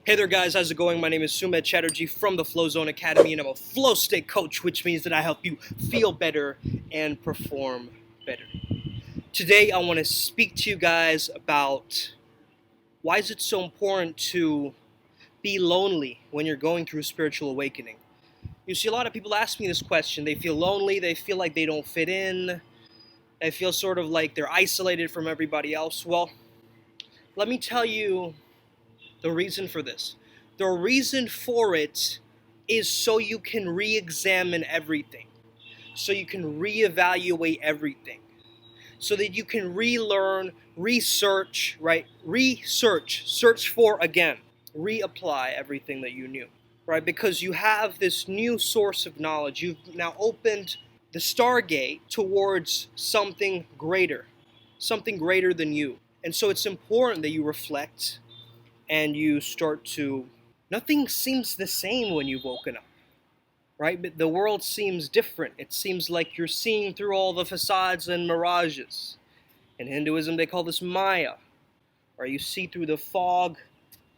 Hey there guys, how's it going? My name is Sumit Chatterjee from the Flow Zone Academy, and I'm a flow state coach, which means that I help you feel better and perform better. Today I want to speak to you guys about why is it so important to be lonely when you're going through spiritual awakening. You see, a lot of people ask me this question. They feel lonely, they feel like they don't fit in, they feel sort of like they're isolated from everybody else. Well, let me tell you the reason for this. The reason for it is so you can re-examine everything, so you can re-evaluate everything, so that you can relearn, research, right? Search for again, reapply everything that you knew, right? Because you have this new source of knowledge. You've now opened the stargate towards something greater than you. And so it's important that you reflect and you start to, nothing seems the same when you've woken up, right? But the world seems different. It seems like you're seeing through all the facades and mirages. In Hinduism, they call this Maya, right? You see through the fog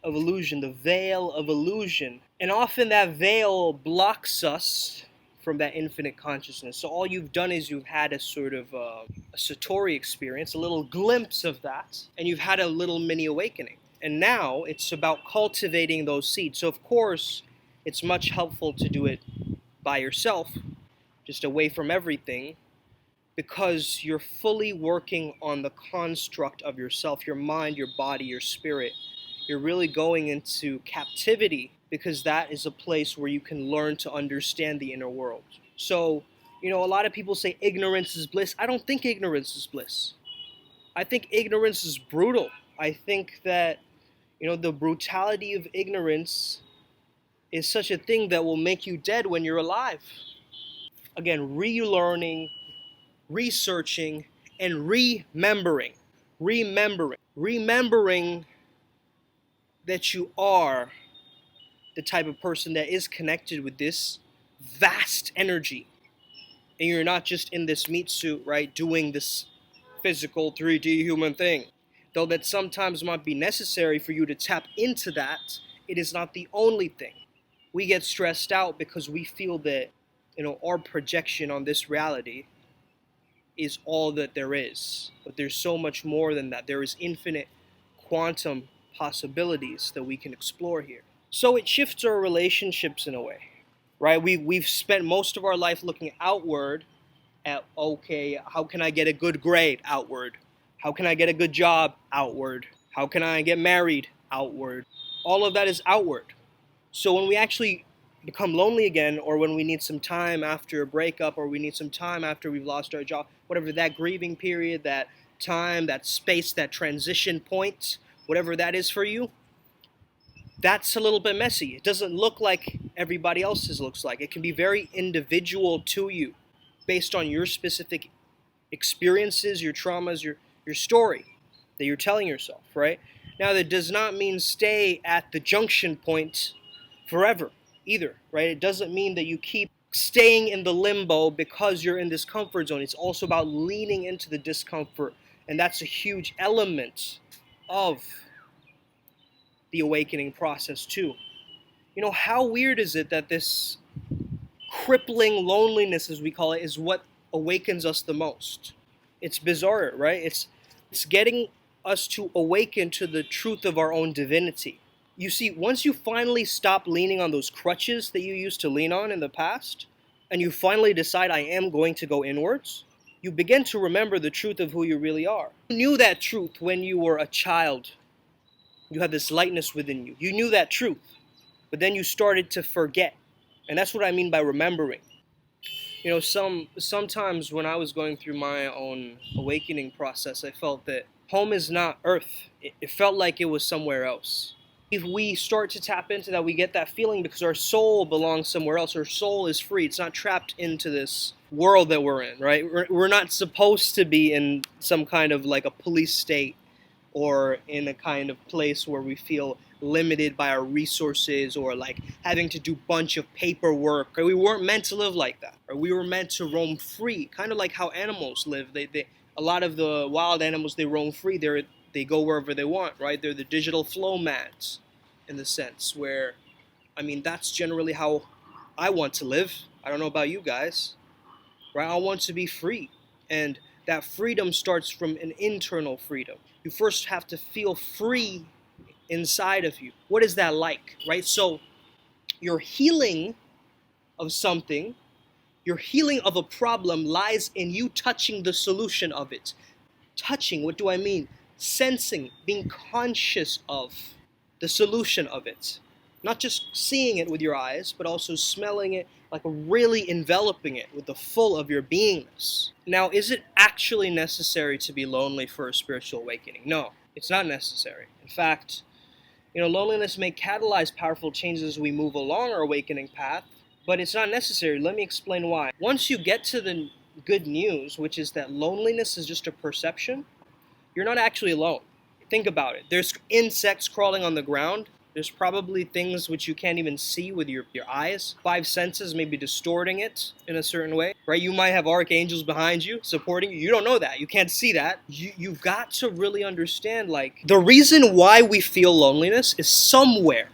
of illusion, the veil of illusion. And often that veil blocks us from that infinite consciousness. So all you've done is you've had a sort of a Satori experience, a little glimpse of that, and you've had a little mini awakening. And now it's about cultivating those seeds. So of course, it's much helpful to do it by yourself, just away from everything, because you're fully working on the construct of yourself, your mind, your body, your spirit. You're really going into captivity, because that is a place where you can learn to understand the inner world. So, a lot of people say ignorance is bliss. I don't think ignorance is bliss. I think ignorance is brutal. I think that the brutality of ignorance is such a thing that will make you dead when you're alive. Again, relearning, researching, and remembering that you are the type of person that is connected with this vast energy. And you're not just in this meat suit, right, doing this physical 3D human thing. Though that sometimes might be necessary for you to tap into that, it is not the only thing. We get stressed out because we feel that, our projection on this reality is all that there is. But there's so much more than that. There is infinite quantum possibilities that we can explore here. So it shifts our relationships in a way, right? We've spent most of our life looking outward at, okay, how can I get a good grade? Outward. How can I get a good job? Outward. How can I get married? Outward. All of that is outward. So when we actually become lonely again, or when we need some time after a breakup, or we need some time after we've lost our job, whatever that grieving period, that time, that space, that transition point, whatever that is for you, that's a little bit messy. It doesn't look like everybody else's looks like. It can be very individual to you based on your specific experiences, your traumas, your story that you're telling yourself, right? Now, that does not mean stay at the junction point forever either, right? It doesn't mean that you keep staying in the limbo because you're in this comfort zone. It's also about leaning into the discomfort, and that's a huge element of the awakening process too. How weird is it that this crippling loneliness, as we call it, is what awakens us the most? It's bizarre, right? It's getting us to awaken to the truth of our own divinity. You see, once you finally stop leaning on those crutches that you used to lean on in the past, and you finally decide, I am going to go inwards, you begin to remember the truth of who you really are. You knew that truth when you were a child. You had this lightness within you. You knew that truth, but then you started to forget. And that's what I mean by remembering. Sometimes when I was going through my own awakening process, I felt that home is not earth. It felt like it was somewhere else. If we start to tap into that, we get that feeling because our soul belongs somewhere else. Our soul is free. It's not trapped into this world that we're in, right? We're not supposed to be in some kind of like a police state or in a kind of place where we feel limited by our resources or like having to do a bunch of paperwork. Right? We weren't meant to live like that. Right? We were meant to roam free, kind of like how animals live. A lot of the wild animals, they roam free. They go wherever they want, right? They're the digital Flowmans. in the sense where, I mean, that's generally how I want to live. I don't know about you guys, right? I want to be free. And that freedom starts from an internal freedom. You first have to feel free inside of you. What is that like, right? So your healing of something, your healing of a problem lies in you touching the solution of it. Touching, what do I mean? Sensing, being conscious of the solution of it. Not just seeing it with your eyes, but also smelling it, like really enveloping it with the full of your beingness. Now, is it actually necessary to be lonely for a spiritual awakening? No, it's not necessary. In fact, loneliness may catalyze powerful changes as we move along our awakening path, but it's not necessary. Let me explain why. Once you get to the good news, which is that loneliness is just a perception, you're not actually alone. Think about it. There's insects crawling on the ground. There's probably things which you can't even see with your eyes. Five senses may be distorting it in a certain way, right? You might have archangels behind you supporting you. You don't know that. You can't see that. You've got to really understand, like, the reason why we feel loneliness is somewhere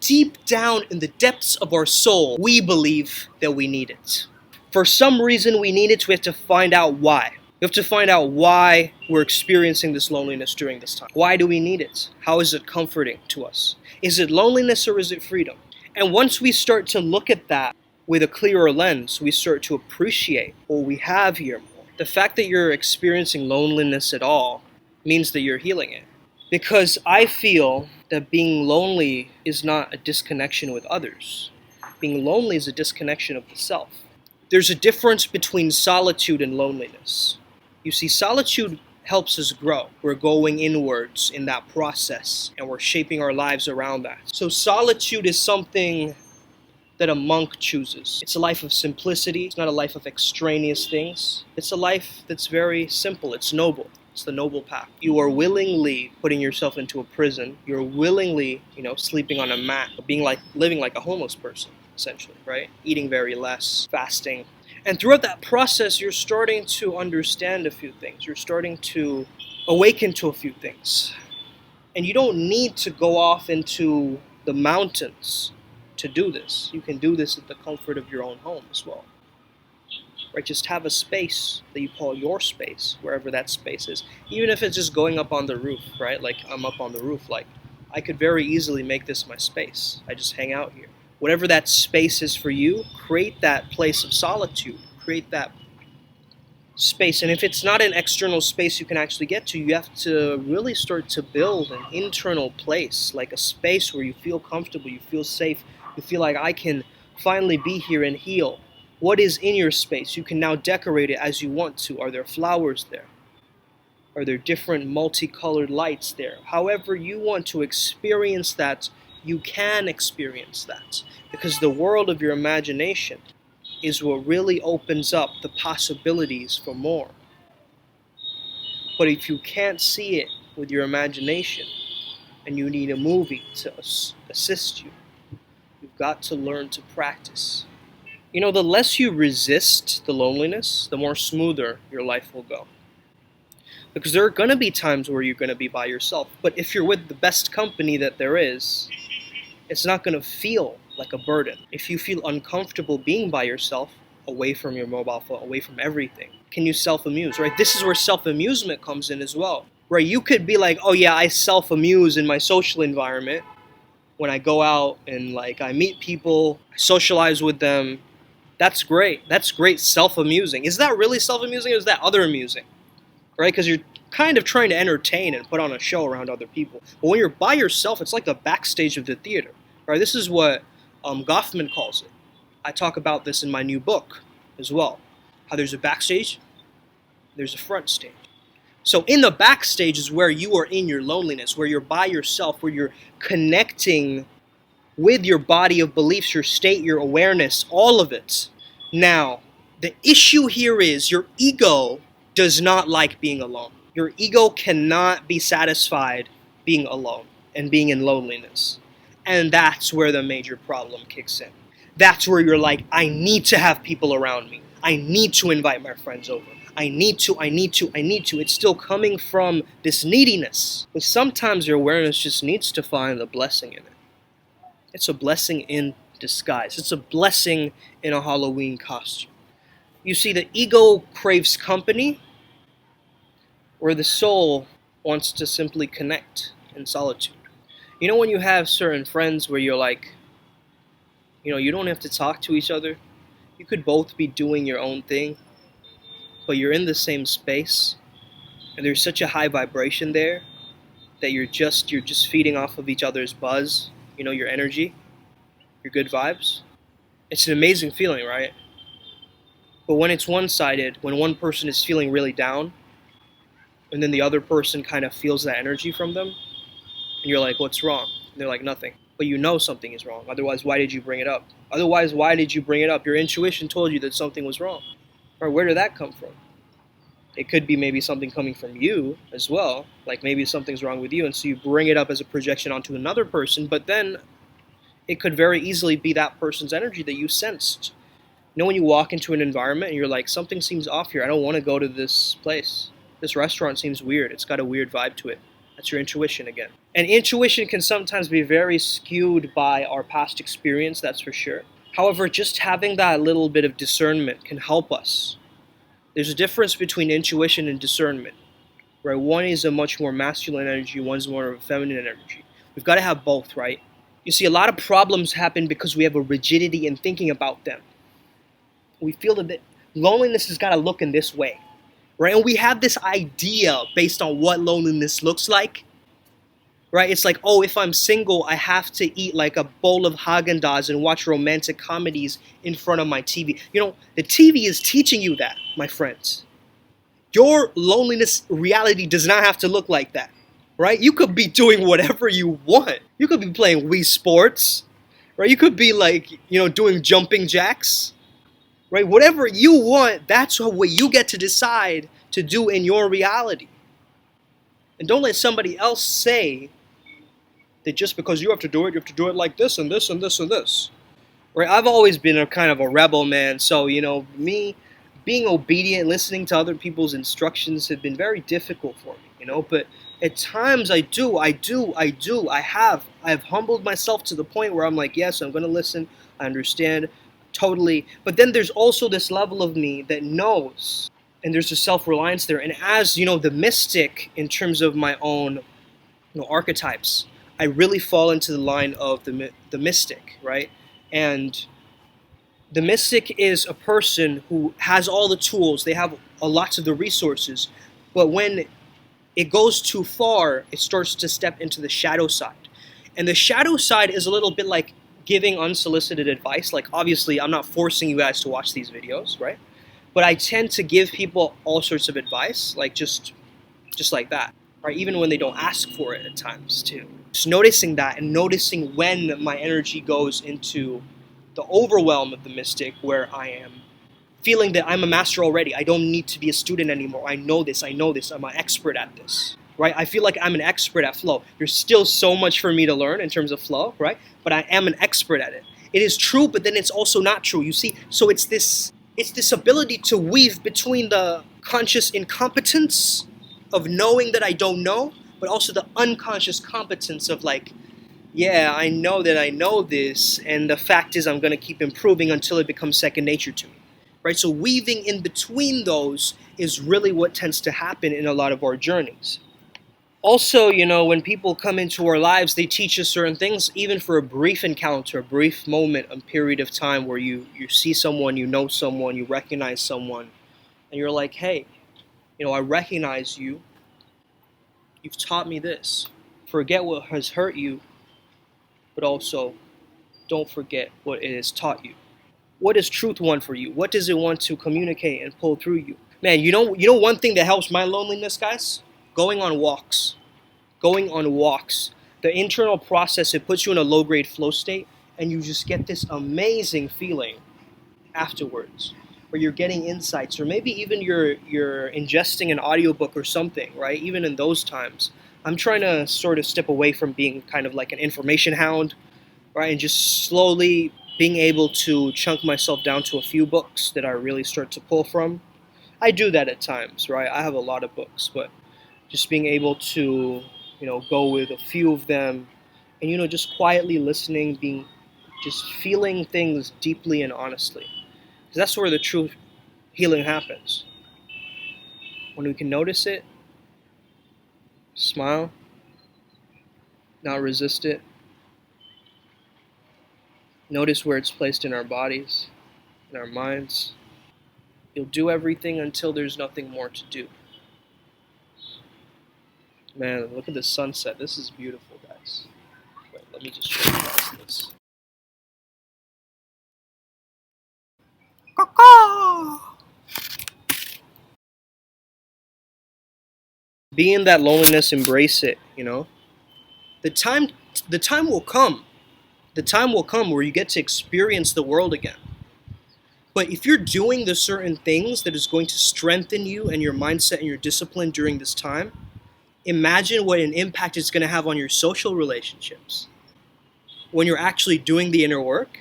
deep down in the depths of our soul, we believe that we need it. For some reason we need it, we have to find out why. We have to find out why we're experiencing this loneliness during this time. Why do we need it? How is it comforting to us? Is it loneliness or is it freedom? And once we start to look at that with a clearer lens, we start to appreciate what we have here more. The fact that you're experiencing loneliness at all means that you're healing it. Because I feel that being lonely is not a disconnection with others. Being lonely is a disconnection of the self. There's a difference between solitude and loneliness. You see, solitude helps us grow. We're going inwards in that process, and we're shaping our lives around that. So solitude is something that a monk chooses. It's a life of simplicity. It's not a life of extraneous things. It's a life that's very simple. It's noble. It's the noble path. You are willingly putting yourself into a prison. You're willingly, sleeping on a mat, living like a homeless person, essentially, right? Eating very less, fasting. And throughout that process, you're starting to understand a few things. You're starting to awaken to a few things. And you don't need to go off into the mountains to do this. You can do this at the comfort of your own home as well. Right? Just have a space that you call your space, wherever that space is. Even if it's just going up on the roof, right? Like I'm up on the roof, like I could very easily make this my space. I just hang out here. Whatever that space is for you, create that place of solitude. Create that space. And if it's not an external space you can actually get to, you have to really start to build an internal place, like a space where you feel comfortable, you feel safe, you feel like I can finally be here and heal. What is in your space? You can now decorate it as you want to. Are there flowers there? Are there different multicolored lights there? However you want to experience that, you can experience that. Because the world of your imagination is what really opens up the possibilities for more. But if you can't see it with your imagination, and you need a movie to assist you, you've got to learn to practice. The less you resist the loneliness, the more smoother your life will go. Because there are going to be times where you're going to be by yourself. But if you're with the best company that there is, it's not going to feel like a burden. If you feel uncomfortable being by yourself, away from your mobile phone, away from everything, can you self-amuse, right? This is where self-amusement comes in as well. Right? You could be like, oh yeah, I self-amuse in my social environment. When I go out and I meet people, I socialize with them. That's great. That's great self-amusing. Is that really self-amusing or is that other amusing? Right? Because you're kind of trying to entertain and put on a show around other people. But when you're by yourself, it's like the backstage of the theater. Right? This is what Goffman calls it. I talk about this in my new book as well. How there's a backstage, there's a front stage. So in the backstage is where you are in your loneliness, where you're by yourself, where you're connecting with your body of beliefs, your state, your awareness, all of it. Now, the issue here is your ego does not like being alone. Your ego cannot be satisfied being alone and being in loneliness. And that's where the major problem kicks in. That's where you're like, I need to have people around me. I need to invite my friends over. I need to, I need to, I need to. It's still coming from this neediness. But sometimes your awareness just needs to find the blessing in it. It's a blessing in disguise. It's a blessing in a Halloween costume. You see, the ego craves company, where the soul wants to simply connect in solitude. You know when you have certain friends where you're like, you don't have to talk to each other. You could both be doing your own thing, but you're in the same space, and there's such a high vibration there that you're just feeding off of each other's buzz, your energy, your good vibes. It's an amazing feeling, right? But when it's one-sided, when one person is feeling really down, and then the other person kind of feels that energy from them, and you're like, what's wrong? And they're like, nothing. But you know something is wrong. Otherwise, why did you bring it up? Otherwise, why did you bring it up? Your intuition told you that something was wrong. Or where did that come from? It could be maybe something coming from you as well. Like maybe something's wrong with you, and so you bring it up as a projection onto another person, but then it could very easily be that person's energy that you sensed. When you walk into an environment and you're like, something seems off here. I don't want to go to this place. This restaurant seems weird. It's got a weird vibe to it. That's your intuition again. And intuition can sometimes be very skewed by our past experience, that's for sure. However, just having that little bit of discernment can help us. There's a difference between intuition and discernment, right? One is a much more masculine energy, one's more of a feminine energy. We've got to have both, right? You see, a lot of problems happen because we have a rigidity in thinking about them. We feel that loneliness has got to look in this way, right? And we have this idea based on what loneliness looks like, right? It's like, oh, if I'm single, I have to eat like a bowl of Haagen-Dazs and watch romantic comedies in front of my TV. The TV is teaching you that, my friends. Your loneliness reality does not have to look like that, right? You could be doing whatever you want. You could be playing Wii Sports, right? You could be like, doing jumping jacks. Right? Whatever you want, that's what you get to decide to do in your reality. And don't let somebody else say that just because you have to do it like this and this and this and this. Right? I've always been a kind of a rebel, man. So, me being obedient, listening to other people's instructions have been very difficult for me, But at times I've humbled myself to the point where I'm like, yes, I'm going to listen. I understand. Totally. But then there's also this level of me that knows, and there's a self-reliance there. And as, the mystic in terms of my own, archetypes, I really fall into the line of the mystic, right? And the mystic is a person who has all the tools. They have lots of the resources. But when it goes too far, it starts to step into the shadow side. And the shadow side is a little bit like giving unsolicited advice. Like, obviously, I'm not forcing you guys to watch these videos, right? But I tend to give people all sorts of advice, like just like that, right? Even when they don't ask for it at times, too. Just noticing that and noticing when my energy goes into the overwhelm of the mystic, where I am feeling that I'm a master already. I don't need to be a student anymore. I know this. I'm an expert at this. Right? I feel like I'm an expert at flow. There's still so much for me to learn in terms of flow, right? But I am an expert at it. It is true, but then it's also not true. You see? So it's this ability to weave between the conscious incompetence of knowing that I don't know, but also the unconscious competence of like, yeah, I know that I know this, and the fact is I'm going to keep improving until it becomes second nature to me. Right? So weaving in between those is really what tends to happen in a lot of our journeys. Also, when people come into our lives, they teach us certain things, even for a brief encounter, a brief moment, a period of time where you see someone, you know someone, you recognize someone, and you're like, hey, I recognize you. You've taught me this. Forget what has hurt you, but also don't forget what it has taught you. What does truth want for you? What does it want to communicate and pull through you? Man, you know one thing that helps my loneliness, guys? Going on walks. Going on walks. The internal process, it puts you in a low-grade flow state, and you just get this amazing feeling afterwards, where you're getting insights, or maybe even you're ingesting an audiobook or something, right? Even in those times. I'm trying to sort of step away from being kind of like an information hound, right? And just slowly being able to chunk myself down to a few books that I really start to pull from. I do that at times, right? I have a lot of books, but just being able to, go with a few of them and, just quietly listening, just feeling things deeply and honestly. Because that's where the true healing happens. When we can notice it, smile, not resist it, notice where it's placed in our bodies, in our minds. You'll do everything until there's nothing more to do. Man, look at the sunset. This is beautiful, guys. Wait, let me just show you guys this. Be in that loneliness, embrace it, The time the time will come. The time will come where you get to experience the world again. But if you're doing the certain things that is going to strengthen you and your mindset and your discipline during this time, imagine what an impact it's going to have on your social relationships. When you're actually doing the inner work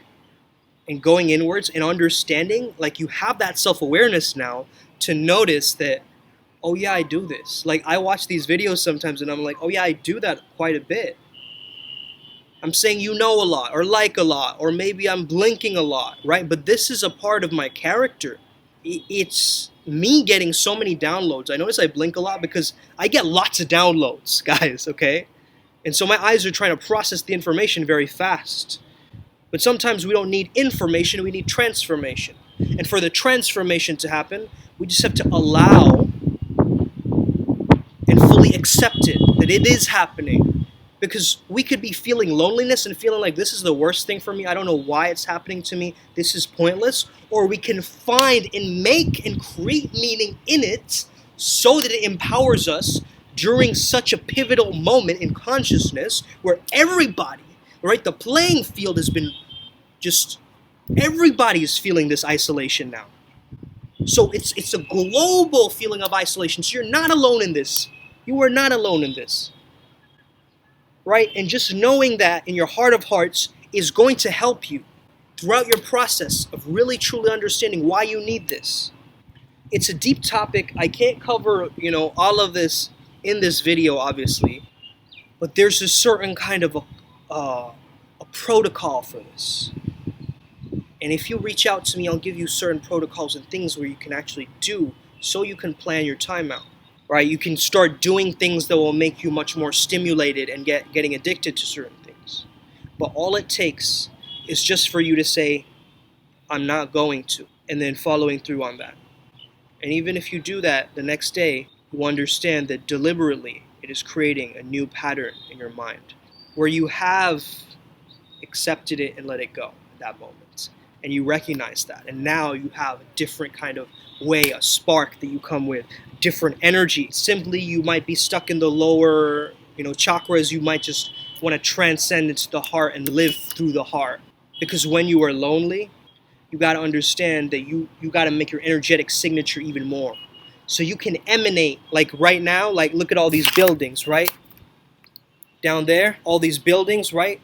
and going inwards and understanding, like you have that self-awareness now to notice that, oh yeah, I do this. Like I watch these videos sometimes and I'm like, oh yeah, I do that quite a bit. I'm saying a lot or like a lot, or maybe I'm blinking a lot, right? But this is a part of my character. It's me getting so many downloads. I notice I blink a lot because I get lots of downloads, guys, okay? And so my eyes are trying to process the information very fast. But sometimes we don't need information, we need transformation. And for the transformation to happen, we just have to allow and fully accept it, that it is happening. Because we could be feeling loneliness and feeling like this is the worst thing for me. I don't know why it's happening to me. This is pointless. Or we can find and make and create meaning in it so that it empowers us during such a pivotal moment in consciousness where everybody, right, the playing field has been everybody is feeling this isolation now. So it's a global feeling of isolation. So you're not alone in this. You are not alone in this. Right? And just knowing that in your heart of hearts is going to help you throughout your process of really truly understanding why you need this. It's a deep topic. I can't cover, all of this in this video, obviously, but there's a certain kind of a protocol for this. And if you reach out to me, I'll give you certain protocols and things where you can actually do so you can plan your time out. Right, you can start doing things that will make you much more stimulated and getting addicted to certain things. But all it takes is just for you to say, I'm not going to, and then following through on that. And even if you do that the next day, you understand that deliberately it is creating a new pattern in your mind where you have accepted it and let it go at that moment. And you recognize that. And now you have a different kind of way, a spark that you come with, different energy. Simply, you might be stuck in the lower, chakras. You might just want to transcend into the heart and live through the heart. Because when you are lonely, you got to understand that you got to make your energetic signature even more. So you can emanate, like right now, like look at all these buildings, right? Down there, all these buildings, right?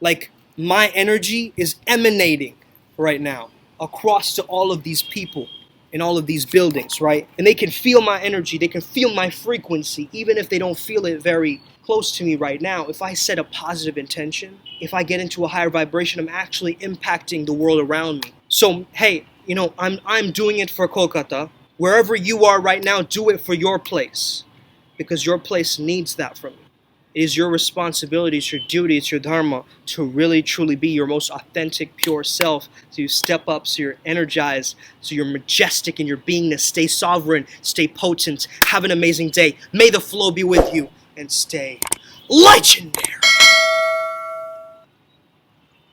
Like my energy is emanating right now across to all of these people in all of these buildings, right? And they can feel my energy, they can feel my frequency, even if they don't feel it very close to me right now. If I set a positive intention, if I get into a higher vibration, I'm actually impacting the world around me. So, hey, I'm doing it for Kolkata. Wherever you are right now, do it for your place, because your place needs that from you. It is your responsibility, it's your duty, it's your dharma to really truly be your most authentic, pure self. So you step up, so you're energized, so you're majestic in your beingness. Stay sovereign, stay potent. Have an amazing day. May the flow be with you, and stay legendary.